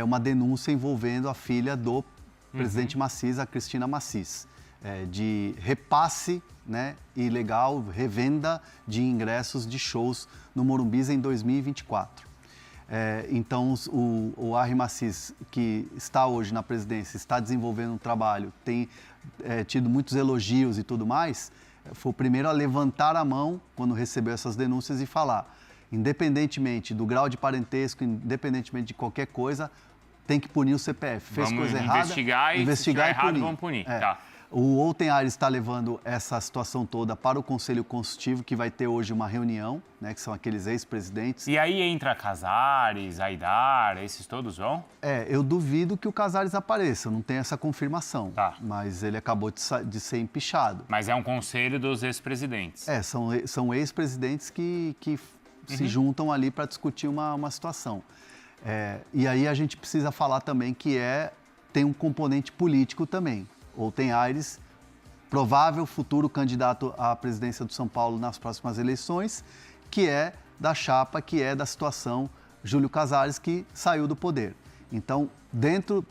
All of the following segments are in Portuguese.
uma denúncia envolvendo a filha do presidente Maciz, a Cristina Maciz, de repasse, né, ilegal, revenda de ingressos de shows no Morumbis em 2024. Então, o Arry Maciz, que está hoje na presidência, está desenvolvendo um trabalho, tem tido muitos elogios e tudo mais, foi o primeiro a levantar a mão quando recebeu essas denúncias e falar, independentemente do grau de parentesco, independentemente de qualquer coisa, tem que punir o CPF. Fez coisa errada, investigar e se tiver errado, vamos punir. Tá. O Olten Ares está levando essa situação toda para o Conselho Consultivo, que vai ter hoje uma reunião, né, que são aqueles ex-presidentes. E aí entra Casares, Aidar, esses todos vão? Eu duvido que o Casares apareça, não tem essa confirmação. Tá. Mas ele acabou de ser empichado. Mas é um conselho dos ex-presidentes. São ex-presidentes que se juntam ali para discutir uma situação. E aí a gente precisa falar também que tem um componente político também. Olten Ares, provável futuro candidato à presidência do São Paulo nas próximas eleições, que é da chapa, que é da situação Júlio Casares, que saiu do poder. Então, dentro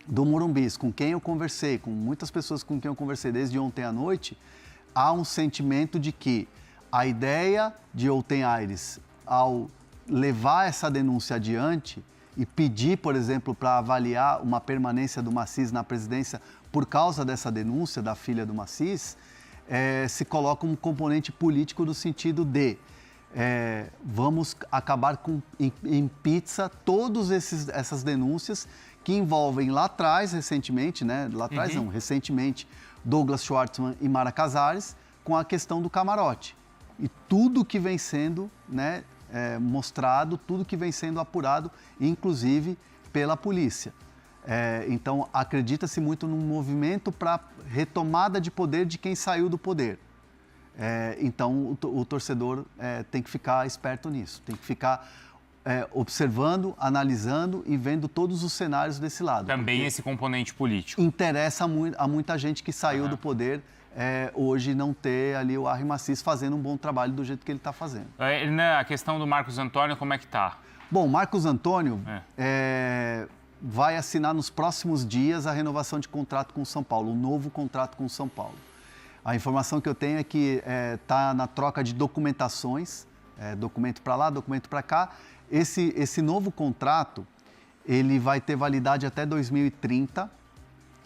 do Morumbis, com quem eu conversei, com muitas pessoas com quem eu conversei desde ontem à noite, há um sentimento de que a ideia de Olten Ares, ao levar essa denúncia adiante e pedir, por exemplo, para avaliar uma permanência do Maciz na presidência por causa dessa denúncia da filha do Maciz, se coloca um componente político no sentido de vamos acabar em pizza todas essas denúncias que envolvem lá atrás, recentemente, né? Lá atrás não, recentemente, Douglas Schwartzman e Mara Casares, com a questão do camarote. E tudo que vem sendo, né, mostrado, tudo que vem sendo apurado, inclusive pela polícia. Então, acredita-se muito num movimento para retomada de poder de quem saiu do poder. Então, o torcedor tem que ficar esperto nisso, tem que ficar observando, analisando e vendo todos os cenários desse lado. Também esse componente político. Interessa a muita gente que saiu do poder hoje não ter ali o Arry Maciz fazendo um bom trabalho do jeito que ele está fazendo. A questão do Marcos Antônio, como é que está? Bom, Marcos Antônio vai assinar nos próximos dias a renovação de contrato com o São Paulo, um novo contrato com o São Paulo. A informação que eu tenho é que está na troca de documentações, documento para lá, documento para cá. Esse novo contrato, ele vai ter validade até 2030.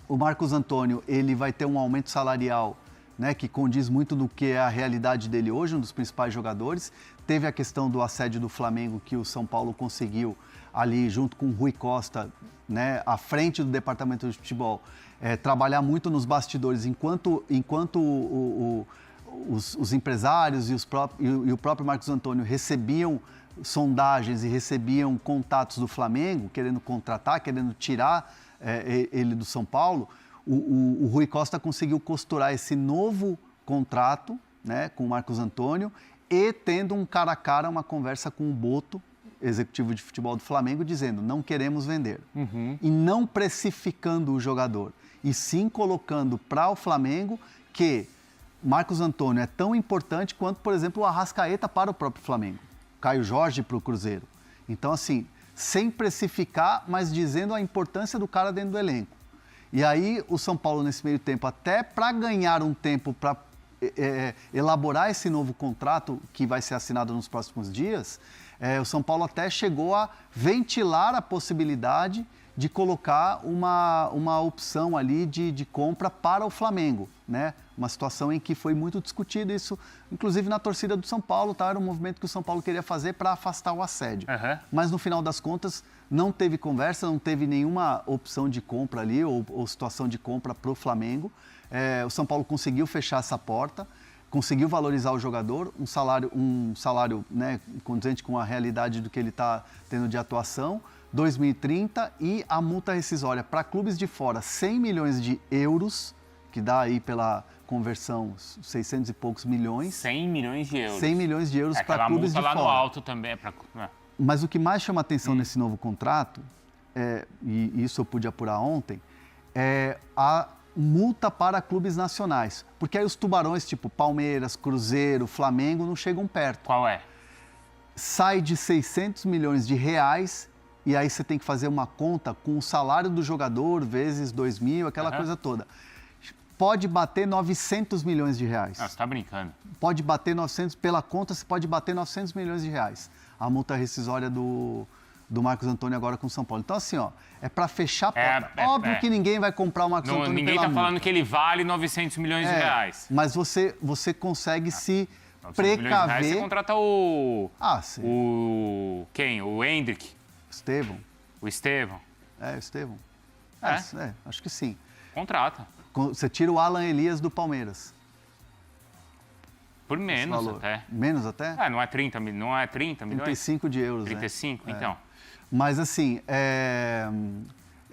O Marcos Antônio, ele vai ter um aumento salarial, né, que condiz muito do que é a realidade dele hoje, um dos principais jogadores. Teve a questão do assédio do Flamengo, que o São Paulo conseguiu ali, junto com o Rui Costa, né, à frente do departamento de futebol, trabalhar muito nos bastidores, enquanto os empresários e o próprio Marcos Antônio recebiam sondagens e recebiam contatos do Flamengo, querendo contratar, querendo tirar ele do São Paulo. O Rui Costa conseguiu costurar esse novo contrato, né, com o Marcos Antônio e tendo um cara a cara, uma conversa com o Boto, executivo de futebol do Flamengo, dizendo não queremos vender. E não precificando o jogador, e sim colocando para o Flamengo que Marcos Antônio é tão importante quanto, por exemplo, o Arrascaeta para o próprio Flamengo, Caio Jorge para o Cruzeiro. Então, assim, sem precificar, mas dizendo a importância do cara dentro do elenco. E aí o São Paulo, nesse meio tempo, até para ganhar um tempo para elaborar esse novo contrato que vai ser assinado nos próximos dias, o São Paulo até chegou a ventilar a possibilidade de colocar uma opção ali de compra para o Flamengo, né? Uma situação em que foi muito discutido isso, inclusive na torcida do São Paulo, tá? Era um movimento que o São Paulo queria fazer para afastar o assédio. Mas no final das contas não teve conversa, não teve nenhuma opção de compra ali ou situação de compra para o Flamengo. O São Paulo conseguiu fechar essa porta, conseguiu valorizar o jogador, um salário, né, condizente com a realidade do que ele está tendo de atuação, 2030, e a multa rescisória para clubes de fora, 100 milhões de euros, que dá aí pela conversão 600 e poucos milhões. 100 milhões de euros. 100 milhões de euros para clubes de fora. Lá no alto também. Mas o que mais chama atenção nesse novo contrato, e isso eu pude apurar ontem, é a multa para clubes nacionais. Porque aí os tubarões tipo Palmeiras, Cruzeiro, Flamengo não chegam perto. Qual é? Sai de 600 milhões de reais e aí você tem que fazer uma conta com o salário do jogador vezes 2.000, aquela coisa toda. Pode bater 900 milhões de reais. Ah, você tá brincando. Pode bater 900, pela conta, você pode bater 900 milhões de reais. A multa rescisória do Marcos Antônio agora com o São Paulo. Então, assim, ó, é para fechar a porta. Óbvio que ninguém vai comprar o Marcos Antônio ninguém pela tá multa. falando que ele vale 900 milhões de reais. Mas você consegue se 900 milhões de reais, precaver... você contrata o... sim. Quem? O Hendrick? Estevão. O Estevão? O Estevão. Acho que sim. Contrata. Você tira o Alan Elias do Palmeiras. Por menos até. Menos até? Não é 30 milhões? 35 de euros, 35, então. Mas, assim, é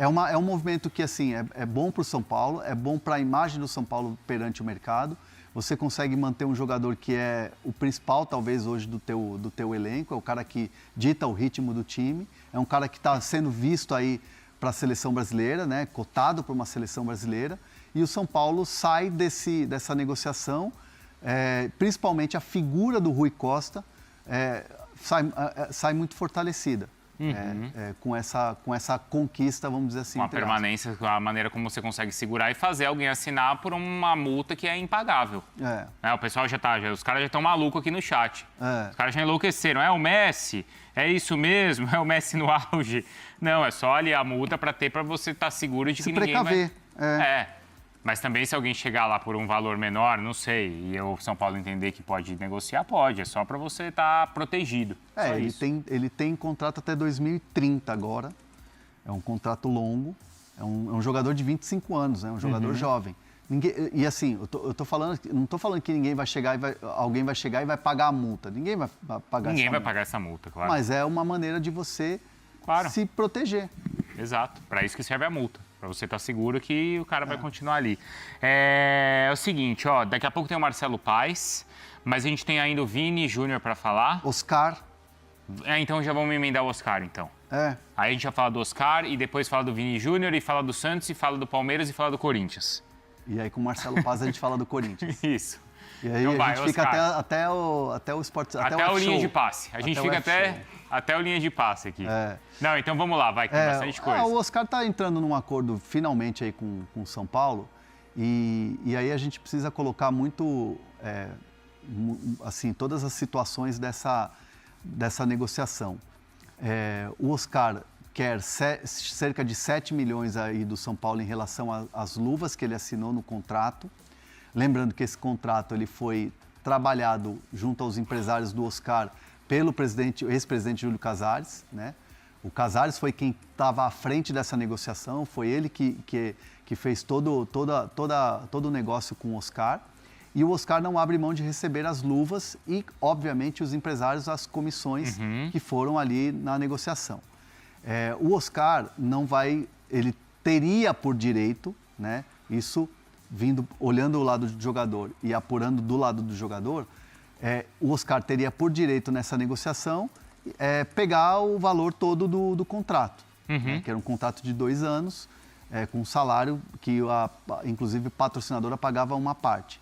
um movimento que, assim, é bom para o São Paulo, é bom para a imagem do São Paulo perante o mercado. Você consegue manter um jogador que é o principal, talvez, hoje do teu elenco, é o cara que dita o ritmo do time, é um cara que está sendo visto aí para a seleção brasileira, né? Cotado para uma seleção brasileira. E o São Paulo sai dessa negociação, principalmente a figura do Rui Costa sai muito fortalecida com essa conquista, vamos dizer assim. Com a permanência, com a maneira como você consegue segurar e fazer alguém assinar por uma multa que é impagável. O pessoal os caras já estão malucos aqui no chat. Os caras já enlouqueceram. É o Messi? É isso mesmo? É o Messi no auge? Não, é só ali a multa para você estar seguro de que ninguém vai... Mas também se alguém chegar lá por um valor menor, não sei, e o São Paulo entender que pode negociar, pode. É só para você estar protegido. Ele tem contrato até 2030 agora. É um contrato longo. É um jogador de 25 anos, um jogador jovem. E assim, eu tô falando, não estou falando que ninguém vai chegar alguém vai chegar e vai pagar a multa. Ninguém vai pagar Ninguém vai pagar essa multa, claro. Mas é uma maneira de você se proteger. Exato, para isso que serve a multa. Para você estar seguro que o cara vai continuar ali. É o seguinte, daqui a pouco tem o Marcelo Paes, mas a gente tem ainda o Vini Júnior para falar. Oscar. Então já vamos emendar o Oscar, então. Aí a gente já fala do Oscar e depois fala do Vini Júnior e fala do Santos e fala do Palmeiras e fala do Corinthians. E aí com o Marcelo Paes a gente fala do Corinthians. Isso. E aí então a gente fica até o esporte, até o linha de passe. A gente fica até o linha de passe aqui. Não, então vamos lá, vai, que tem bastante coisa. O Oscar está entrando num acordo finalmente aí com o São Paulo e aí a gente precisa colocar muito, assim, todas as situações dessa negociação. O Oscar quer cerca de 7 milhões aí do São Paulo em relação às luvas que ele assinou no contrato. Lembrando que esse contrato ele foi trabalhado junto aos empresários do Oscar pelo ex-presidente Júlio Casares, né? O Casares foi quem estava à frente dessa negociação, foi ele que fez todo o negócio com o Oscar. E o Oscar não abre mão de receber as luvas e, obviamente, os empresários as comissões que foram ali na negociação. O Oscar ele teria por direito, né? Isso olhando o lado do jogador e apurando do lado do jogador, o Oscar teria por direito nessa negociação pegar o valor todo do contrato, né, que era um contrato de 2 anos, com um salário que, inclusive, a patrocinadora pagava uma parte.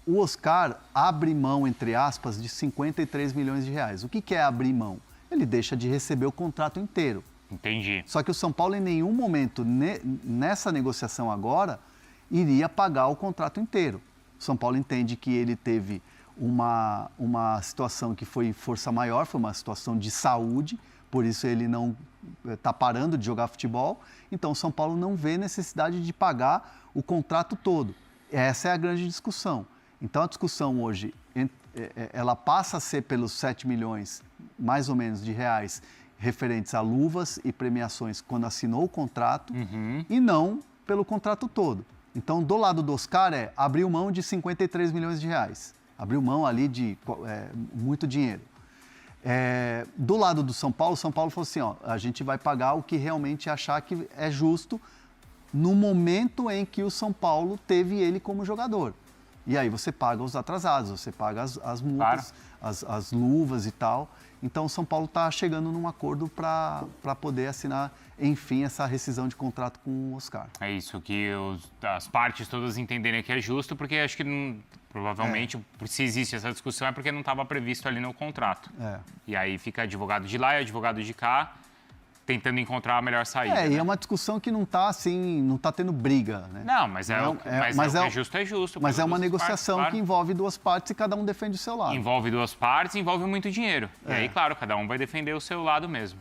O Oscar abre mão, entre aspas, de 53 milhões de reais. O que é abrir mão? Ele deixa de receber o contrato inteiro. Entendi. Só que o São Paulo, em nenhum momento, nessa negociação agora, iria pagar o contrato inteiro. O São Paulo entende que ele teve uma situação que foi força maior, foi uma situação de saúde, por isso ele não está parando de jogar futebol. Então, o São Paulo não vê necessidade de pagar o contrato todo. Essa é a grande discussão. Então, a discussão hoje, ela passa a ser pelos 7 milhões, mais ou menos, de reais referentes a luvas e premiações quando assinou o contrato e não pelo contrato todo. Então, do lado do Oscar abriu mão de 53 milhões de reais. Abriu mão ali de muito dinheiro. Do lado do São Paulo falou assim, a gente vai pagar o que realmente achar que é justo no momento em que o São Paulo teve ele como jogador. E aí você paga os atrasados, você paga as multas, as luvas e tal. Então, o São Paulo está chegando num acordo para poder assinar, enfim, essa rescisão de contrato com o Oscar. É isso, que as partes todas entenderem que é justo, porque acho que provavelmente, se existe essa discussão, é porque não estava previsto ali no contrato. E aí fica advogado de lá e advogado de cá, tentando encontrar a melhor saída. E é uma discussão que não está assim, não está tendo briga, né? Não, mas é justo, é justo. Mas é uma negociação que envolve duas partes e cada um defende o seu lado. Envolve duas partes, envolve muito dinheiro. E aí, claro, cada um vai defender o seu lado mesmo.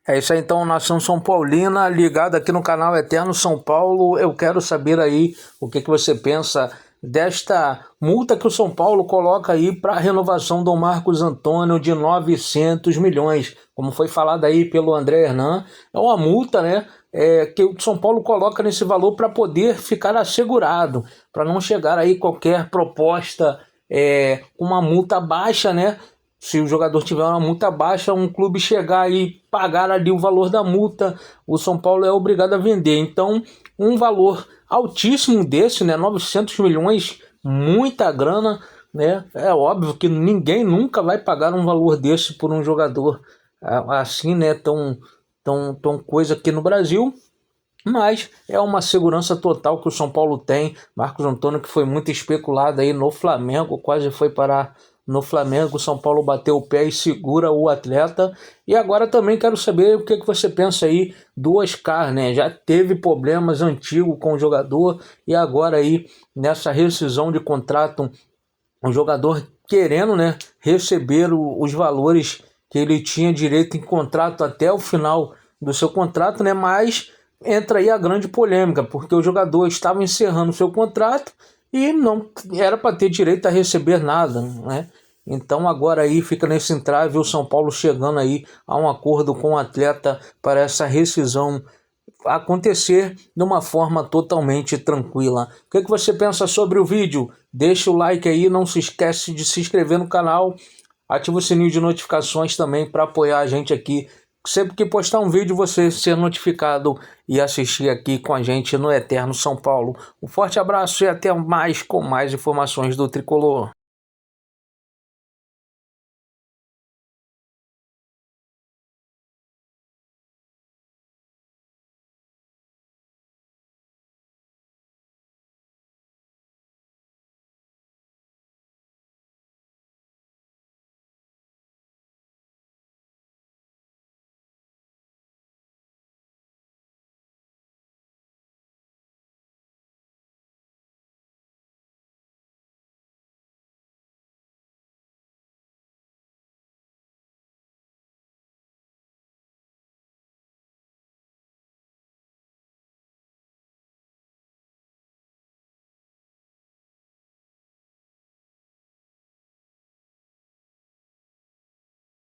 É isso aí, então, Nação São Paulina, ligada aqui no canal Eterno São Paulo. Eu quero saber aí o que você pensa desta multa que o São Paulo coloca aí para a renovação do Marcos Antônio de 900 milhões. Como foi falado aí pelo André Hernan, é uma multa, né, que o São Paulo coloca nesse valor para poder ficar assegurado, para não chegar aí qualquer proposta com uma multa baixa, né? Se o jogador tiver uma multa baixa, um clube chegar e pagar ali o valor da multa, o São Paulo é obrigado a vender. Então, um valor altíssimo desse, né, 900 milhões, muita grana, né? É óbvio que ninguém nunca vai pagar um valor desse por um jogador assim, né, tão coisa aqui no Brasil. Mas é uma segurança total que o São Paulo tem. Marcos Antônio, que foi muito especulado aí no Flamengo, quase foi parar no Flamengo. O São Paulo bateu o pé e segura o atleta. E agora também quero saber o que você pensa aí do Oscar, né? Já teve problemas antigos com o jogador e agora aí nessa rescisão de contrato, o jogador querendo, né, receber os valores que ele tinha direito em contrato até o final do seu contrato, né? Mas entra aí a grande polêmica, porque o jogador estava encerrando o seu contrato e não era para ter direito a receber nada, né? Então agora aí fica nesse entrave o São Paulo chegando aí a um acordo com o atleta para essa rescisão acontecer de uma forma totalmente tranquila. O que você pensa sobre o vídeo? Deixa o like aí, não se esquece de se inscrever no canal, ativa o sininho de notificações também para apoiar a gente aqui. Sempre que postar um vídeo, você ser notificado e assistir aqui com a gente no Eterno São Paulo. Um forte abraço e até mais com mais informações do Tricolor.